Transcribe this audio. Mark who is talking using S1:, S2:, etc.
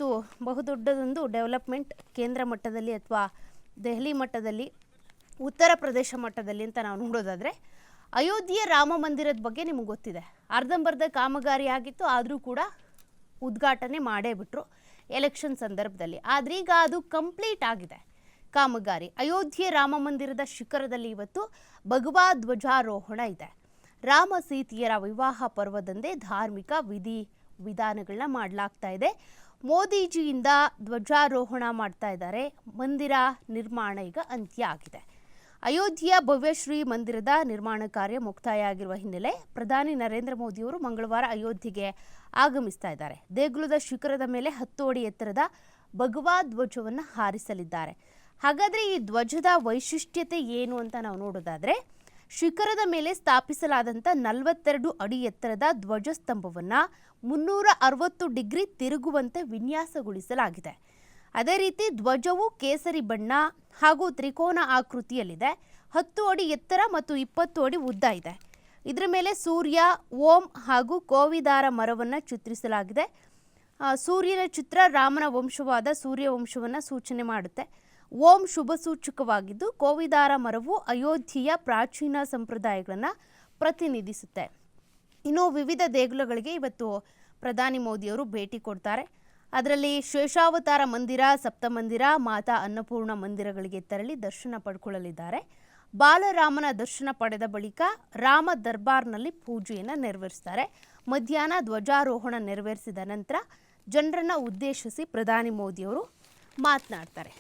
S1: ಇವತ್ತು ಬಹುದೊಡ್ಡದೊಂದು ಡೆವಲಪ್ಮೆಂಟ್ ಕೇಂದ್ರ ಮಟ್ಟದಲ್ಲಿ ಅಥವಾ ದೆಹಲಿ ಮಟ್ಟದಲ್ಲಿ, ಉತ್ತರ ಪ್ರದೇಶ ಮಟ್ಟದಲ್ಲಿ ಅಂತ ನಾವು ನೋಡೋದಾದರೆ, ಅಯೋಧ್ಯೆ ರಾಮ ಮಂದಿರದ ಬಗ್ಗೆ ನಿಮಗೆ ಗೊತ್ತಿದೆ. ಅರ್ಧಂಬರ್ಧ ಕಾಮಗಾರಿ ಆಗಿತ್ತು, ಆದರೂ ಕೂಡ ಉದ್ಘಾಟನೆ ಮಾಡೇ ಬಿಟ್ರು ಎಲೆಕ್ಷನ್ ಸಂದರ್ಭದಲ್ಲಿ. ಆದರೆ ಈಗ ಅದು ಕಂಪ್ಲೀಟ್ ಆಗಿದೆ ಕಾಮಗಾರಿ. ಅಯೋಧ್ಯೆ ರಾಮ ಮಂದಿರದ ಶಿಖರದಲ್ಲಿ ಇವತ್ತು ಭಗವಾ ಧ್ವಜಾರೋಹಣ ಇದೆ. ರಾಮ ಸೀತೆಯರ ವಿವಾಹ ಪರ್ವದಂದೇ ಧಾರ್ಮಿಕ ವಿಧಾನಗಳನ್ನ ಮಾಡಲಾಗ್ತಾ ಇದೆ. ಮೋದಿಜಿಯಿಂದ ಧ್ವಜಾರೋಹಣ ಮಾಡ್ತಾ ಇದ್ದಾರೆ. ಮಂದಿರ ನಿರ್ಮಾಣ ಈಗ ಅಂತ್ಯ ಆಗಿದೆ. ಅಯೋಧ್ಯೆಯ ಭವ್ಯ ಶ್ರೀ ಮಂದಿರದ ನಿರ್ಮಾಣ ಕಾರ್ಯ ಮುಕ್ತಾಯ ಆಗಿರುವ ಹಿನ್ನೆಲೆ ಪ್ರಧಾನಿ ನರೇಂದ್ರ ಮೋದಿಯವರು ಮಂಗಳವಾರ ಅಯೋಧ್ಯೆಗೆ ಆಗಮಿಸ್ತಾ ಇದ್ದಾರೆ. ದೇಗುಲದ ಶಿಖರದ ಮೇಲೆ 10 ಅಡಿ ಎತ್ತರದ ಭಗವಾ ಧ್ವಜವನ್ನು ಹಾರಿಸಲಿದ್ದಾರೆ. ಹಾಗಾದರೆ ಈ ಧ್ವಜದ ವೈಶಿಷ್ಟ್ಯತೆ ಏನು ಅಂತ ನಾವು ನೋಡೋದಾದರೆ, ಶಿಖರದ ಮೇಲೆ ಸ್ಥಾಪಿಸಲಾದಂಥ 42 ಅಡಿ ಎತ್ತರದ ಧ್ವಜಸ್ತಂಭವನ್ನು 360 ಡಿಗ್ರಿ ತಿರುಗುವಂತೆ ವಿನ್ಯಾಸಗೊಳಿಸಲಾಗಿದೆ. ಅದೇ ರೀತಿ ಧ್ವಜವು ಕೇಸರಿ ಬಣ್ಣ ಹಾಗೂ ತ್ರಿಕೋನ ಆಕೃತಿಯಲ್ಲಿದೆ. 10 ಅಡಿ ಎತ್ತರ ಮತ್ತು 20 ಅಡಿ ಉದ್ದ ಇದೆ. ಇದರ ಮೇಲೆ ಸೂರ್ಯ, ಓಂ ಹಾಗೂ ಕೋವಿದಾರ ಮರವನ್ನು ಚಿತ್ರಿಸಲಾಗಿದೆ. ಸೂರ್ಯನ ಚಿತ್ರ ರಾಮನ ವಂಶವಾದ ಸೂರ್ಯವಂಶವನ್ನು ಸೂಚನೆ ಮಾಡುತ್ತೆ. ಓಂ ಶುಭ ಸೂಚಕವಾಗಿದ್ದು, ಕೋವಿದಾರ ಮರವು ಅಯೋಧ್ಯೆಯ ಪ್ರಾಚೀನ ಸಂಪ್ರದಾಯಗಳನ್ನು ಪ್ರತಿನಿಧಿಸುತ್ತೆ. ಇನ್ನು ವಿವಿಧ ದೇಗುಲಗಳಿಗೆ ಇವತ್ತು ಪ್ರಧಾನಿ ಮೋದಿಯವರು ಭೇಟಿ ಕೊಡ್ತಾರೆ. ಅದರಲ್ಲಿ ಶೇಷಾವತಾರ ಮಂದಿರ, ಸಪ್ತಮಂದಿರ, ಮಾತಾ ಅನ್ನಪೂರ್ಣ ಮಂದಿರಗಳಿಗೆ ತೆರಳಿ ದರ್ಶನ ಪಡ್ಕೊಳ್ಳಲಿದ್ದಾರೆ. ಬಾಲರಾಮನ ದರ್ಶನ ಪಡೆದ ಬಳಿಕ ರಾಮ ದರ್ಬಾರ್ನಲ್ಲಿ ಪೂಜೆಯನ್ನು ನೆರವೇರಿಸ್ತಾರೆ. ಮಧ್ಯಾಹ್ನ ಧ್ವಜಾರೋಹಣ ನೆರವೇರಿಸಿದ ನಂತರ ಜನರನ್ನು ಉದ್ದೇಶಿಸಿ ಪ್ರಧಾನಿ ಮೋದಿಯವರು ಮಾತನಾಡ್ತಾರೆ.